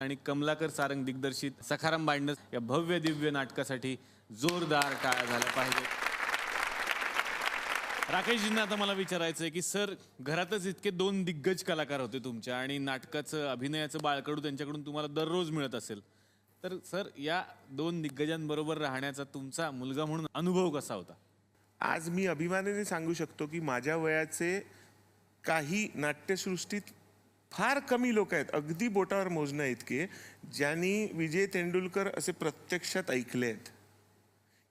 आणि कमलाकर सारंग दिग्दर्शित सखाराम बांडस या भव्य दिव्य नाटकासाठी जोरदार टाळ्या झाल्या पाहिजे. राकेशजींना आता मला विचारायचं आहे की सर, घरातच इतके दोन दिग्गज कलाकार होते तुमच्या आणि नाटकाचं अभिनयाचं बाळकडू त्यांच्याकडून तुम्हाला दररोज मिळत असेल, तर सर या दोन दिग्गजांबरोबर राहण्याचा तुमचा मुलगा म्हणून अनुभव कसा होता? आज मी अभिमानाने सांगू शकतो की माझ्या वयाचे काही नाट्यसृष्टीत फार कमी लोक आहेत, अगदी बोटावर मोजणं इतके, ज्यांनी विजय तेंडुलकर असे प्रत्यक्षात ऐकले आहेत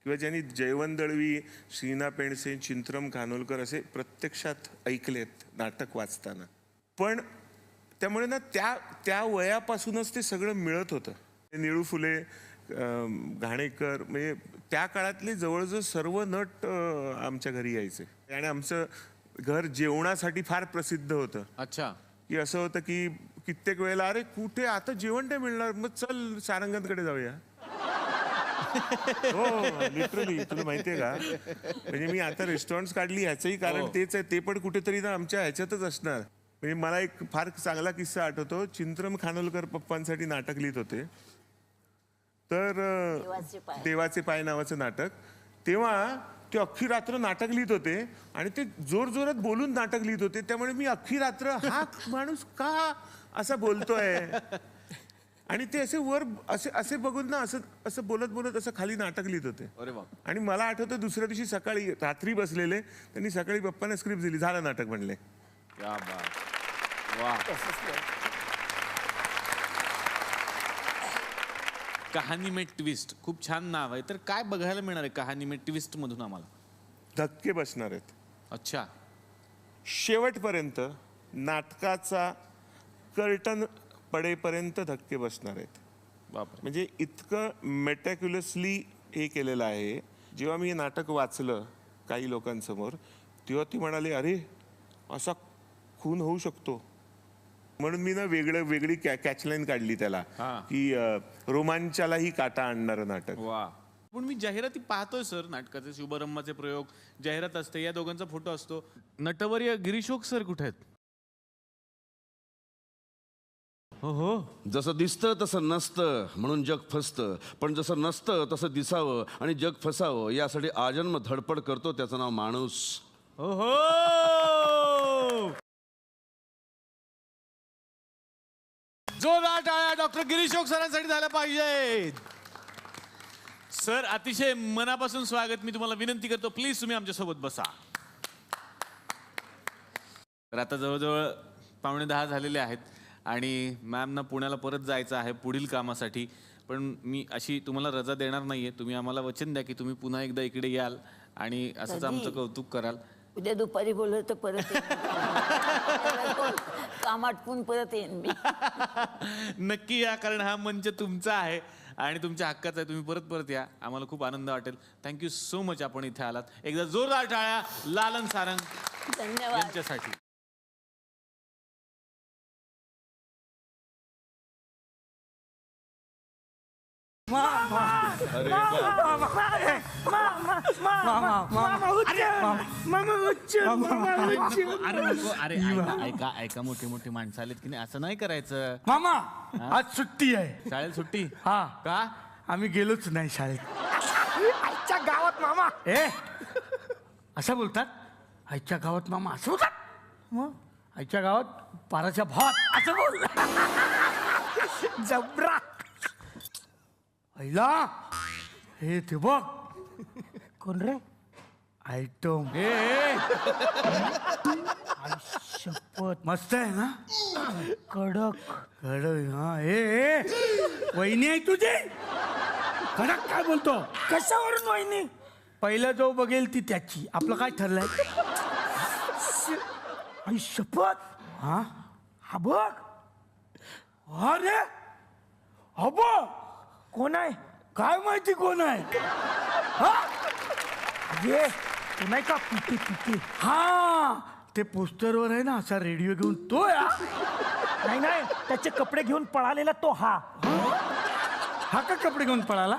किंवा ज्यांनी जयवंत दळवी, श्रीना पेंडसे, चिंतरम खानोलकर असे प्रत्यक्षात ऐकलेत नाटक वाचताना. पण त्यामुळे ना त्या वयापासूनच ते सगळं मिळत होतं. निळू फुले, घाणेकर, म्हणजे त्या काळातले जवळजवळ सर्व नट आमच्या घरी यायचे आणि आमचं घर जेवणासाठी फार प्रसिद्ध होतं. अच्छा. की असं होतं की कित्येक वेळेला, अरे कुठे आता जेवण नाही मिळणार, मग चल सारंगांकडे जाऊया. हो लिटरली, तुला माहितीये का, म्हणजे मी आता रेस्टॉरंट्स काढली ह्याचंही कारण तेच आहे. ते पण कुठेतरी ना आमच्या ह्याच्यातच असणार. म्हणजे मला एक फार चांगला किस्सा आठवतो. चिंतरम खानोलकर पप्पांसाठी नाटक लिहित होते, तर देवाचे पाय नावाचं नाटक. तेव्हा ते अख्खी रात्र नाटक लिहित होते आणि ते जोर जोरात बोलून नाटक लिहित होते. त्यामुळे मी अख्खी रात्र हा माणूस का असा बोलतोय, आणि ते असे वर असे असे बघून ना असं असं बोलत बोलत असं खाली नाटक लिहित होते. अरे बाप. आणि मला आठवतं दुसऱ्या दिवशी सकाळी, रात्री बसलेले त्यांनी, सकाळी पप्पांना स्क्रिप्ट दिली, झालं नाटक म्हणले. क्या बात. वा. कहाणी में ट्विस्ट, खूप छान नाव आहे. तर काय बघायला मिळणार आहे कहाणी में ट्विस्ट मधून आम्हाला? धक्के बसणार आहेत. अच्छा. शेवटपर्यंत नाटकाचा कर्टन पडेपर्यंत धक्के बसणार आहेत. बापरे. म्हणजे इतकं मेटॅक्युलसली हे केलेलं आहे. जेव्हा मी हे नाटक वाचलं काही लोकांसमोर, तेव्हा ती म्हणाले, अरे असा खून होऊ शकतो. म्हणून मी ना वेगळी कॅचलाईन काढली त्याला, की रोमांचालाही काटा आणणारं नाटक. वा. पण मी जाहिराती पाहतोय सर, नाटकाचे शुभारंभाचे प्रयोग, जाहिरात असते, या दोघांचा फोटो असतो. नटवर्य गिरीशोक सर कुठे आहेत? हो हो. जसं दिसतं तसं नसतं म्हणून जग फसतं, पण जसं नसतं तसं दिसावं आणि जग फसावं यासाठी आजन्म धडपड करतो, त्याचं नाव माणूस. हो हो. जोरदार टाळ्या डॉक्टर गिरीशोक सरांसाठी झाल्या पाहिजे. सर, अतिशय मनापासून स्वागत. मी तुम्हाला विनंती करतो, प्लीज तुम्ही आमच्यासोबत बसा. तर आता जवळजवळ 9:45 झालेले आहेत आणि मॅमना पुण्याला परत जायचं आहे पुढील कामासाठी. पण मी अशी तुम्हाला रजा देणार नाहीये. तुम्ही आम्हाला वचन द्या की तुम्ही पुन्हा एकदा इकडे याल आणि असंच आमचं कौतुक कराल. उद्या दुपारी बोललं तर परत काम आटपून परत येईन मी. नक्की या, कारण हा मंच तुमचा आहे आणि तुमच्या हक्काचा आहे. तुम्ही परत परत या, आम्हाला खूप आनंद वाटेल. थँक्यू सो मच आपण इथे आलात. एकदा जोरदार टाळ्या लालन सारंग धन्यवाद यांच्यासाठी. अरे ऐका ऐका, मोठे मोठे माणसं आलेत की नाही, असं नाही करायचं. मामा आज सुट्टी आहे. शाळेत सुट्टी? हा. का? आम्ही गेलोच नाही शाळेत. आईच्या गावात मामा. असं बोलतात? आईच्या गावात मामा असं बोलतात? मग आईच्या गावात पाराच्या भात असं बोल. जबरा. आईला हे ते बघ. कोण रे? आयटम. शपथ मस्त आहे ना. कडक कडक. हा हे वहिनी आहे तुझी? कडक काय बोलतो? कशावरून वहिनी? पहिला जो बघेल ती त्याची. आपलं काय ठरलंय? आणि शपथ. हा हा बघ. अरे हा बघ. कोण आहे? काय माहिती कोण आहे? अरे नाही का पिटी पिटी. हा ते पोस्टरवर आहे ना असा रेडिओ घेऊन तो. नाही नाही, त्याचे कपडे घेऊन पळालेला तो. हा हा का कपडे घेऊन पळाला?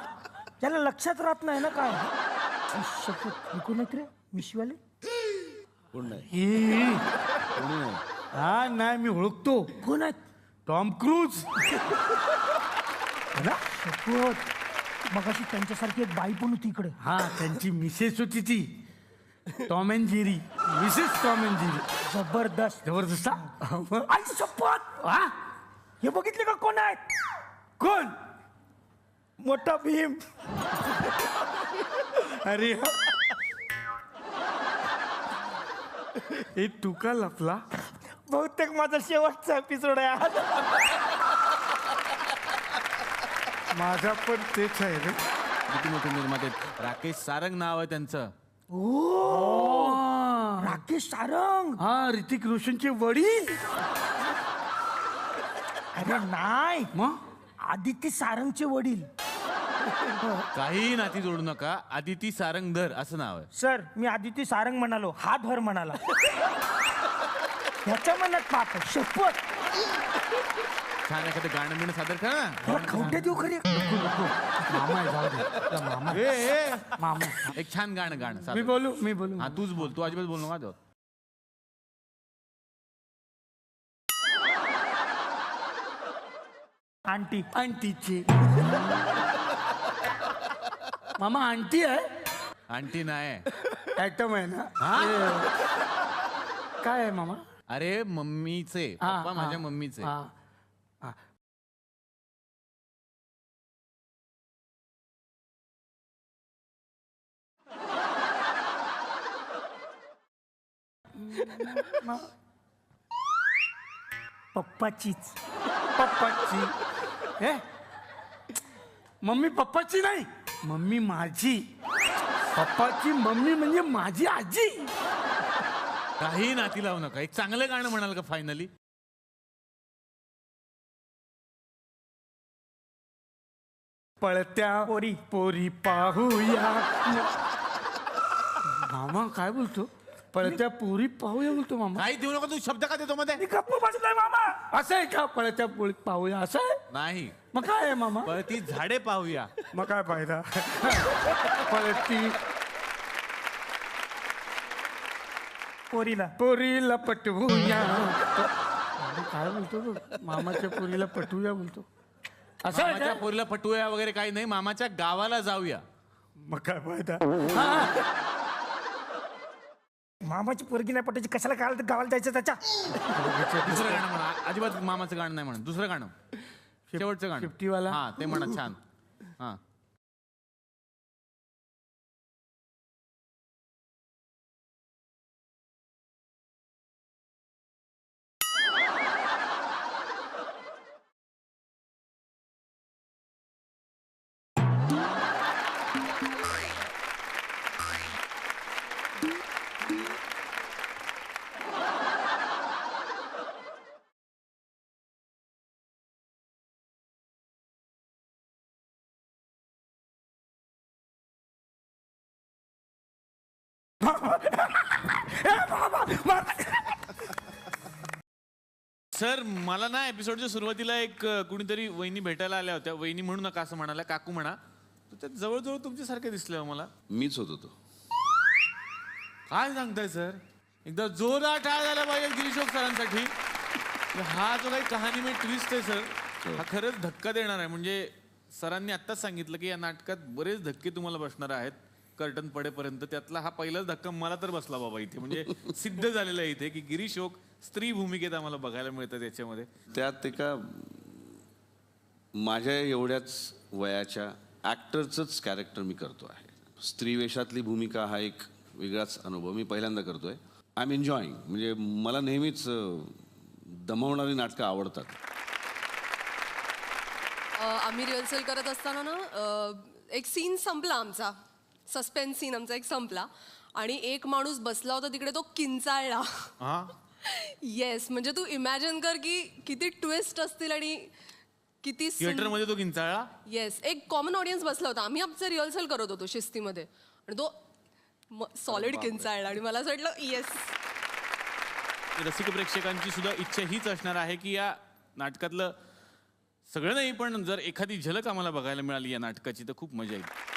त्याला लक्षात राहत नाही ना काय. शपथ कोण आहेत रे? मिशीवाले कोण नाही? हा नाही, मी ओळखतो. कोण आहेत? टॉम क्रूज ना? शपथ मगाशी त्यांच्यासारखी एक बाई पण होती इकडे. हा त्यांची मिसेस होती ती Tom and Jerry, Mrs Tom and Jerry. जबरदस्त. जबरदस्त हा? आई शपथ. हा? हे बघितले का कोण आहेत? कोण? मोठा भीम. अरे हे तू का लपला? बहुतेक माझा शेवटचा एपिसोड आहे आज. माझा पण तेच आहे रे. किती मोठे निर्माते आहेत. राकेश सारंग नाव आहे त्यांचं. राकेश सारंग. हा ऋतिक रोशनचे वडील. अरे नाही, मग आदिती सारंगचे वडील. काही नाती जोडू नका. आदिती सारंगधर असं नाव आहे. सर मी आदिती सारंग म्हणालो, हा धर म्हणाला. ह्याच्या मनात पाप आहे. शपथ. छान एखादं गाणं बिणं सादर करा ना. त्याला खवट्या देऊ खरी. मामा आहे, जाऊ दे. त्या मामा मामा एक छान गाणं मी सादर. बोलू हा तूच बोल. तू अजिबात बोल नका जाऊ. आंटी. आंटीची. मामा आंटी आहे. आंटी नाही. ऍटम आहे ना? काय आहे मामा? अरे मम्मीचे हा, पप्पा हा, माझ्या मम्मीचे. हा, हा. पप्पाचीच. पप्पाची. हे मम्मी पप्पाची नाही, मम्मी माझी. पप्पाची मम्मी म्हणजे माझी आजी. काही नाती लावू नका. एक चांगलं गाणं म्हणाल का फायनली? पळत्या पोरी. पोरी पाहूया. मामा काय बोलतो? पळत्या पोरी पाहूया बोलतो मामा. काही देऊ नका. तू शब्द का देतो मध्ये? मी गप्प बसलोय मामा. असं आहे का? पळत्या पोरी पाहूया असं आहे? नाही. मग काय आहे मामा? पण ती झाडे पाहूया. मग काय फायदा? पळती पोरीला. पोरीला पटवूया. मामा काय बोलतो बघ? मामाच्या पोरीला पटवूया बोलतो. असं आहे मामाच्या का? पोरीला पटूया वगैरे काही नाही. मामाच्या गावाला जाऊया. मग काय फायदा? मामाची पोरगी नाही पटायची, कशाला गावाला जायचं त्याच्या? दुसरं गाणं म्हणा. अजिबात मामाचं गाणं नाही म्हणा. दुसरं गाणं. शेवटचं गाणं. 50 वाला? हा ते म्हणा. छान. हा सर मला ना एपिसोडच्या सुरुवातीला एक कुणीतरी वहिनी भेटायला आल्या होत्या. वहिनी म्हणू नका असं म्हणाल्या. काकू म्हणा. तर त्या जवळजवळ तुमच्यासारखे दिसले हो मला. मीच होतो तो. काय सांगताय सर? एकदा जोरदार टाळ झाला पाहिजे गिरीशोक सरांसाठी. हा जो काही कहाणी में ट्विस्ट आहे सर, हा खरंच धक्का देणार आहे. म्हणजे सरांनी आत्ताच सांगितलं की या नाटकात बरेच धक्के तुम्हाला बसणार आहेत कर्टन पडेपर्यंत. त्यातला हा पहिलाच धक्का मला तर बसला बाबा इथे. म्हणजे सिद्ध झालेला आहे इथे की गिरीशोक स्त्री भूमिकेत आम्हाला बघायला मिळतं त्याच्यामध्ये. त्यात एका माझ्या एवढ्याच वयाच्या ॲक्टरचंच कॅरेक्टर मी करतो आहे. स्त्री वेशातली भूमिका हा एक वेगळाच अनुभव मी पहिल्यांदा करतोय. I am enjoying. म्हणजे मला नेहमीच दमवणारी नाटकं आवडतात. आम्ही रिहर्सल करत असताना ना एक सीन संपला आमचा. सस्पेन्स सीन आमचा एक संपला आणि एक माणूस बसला होता तिकडे, तो किंचाळला. येस, म्हणजे तू इमॅजिन कर की किती ट्विस्ट असतील आणि किती. थिएटर मध्ये तो किंचाळला. येस, एक कॉमन ऑडियन्स बसला होता. आम्ही आमचं रिहर्सल करत होतो शिस्तीमध्ये आणि तो सॉलिड किंचाळला आणि मला असं वाटलं येस. रसिक प्रेक्षकांची सुद्धा इच्छा हीच असणार आहे की या नाटकातलं सगळं नाही पण जर एखादी झलक आम्हाला बघायला मिळाली या नाटकाची तर खूप मजा येईल.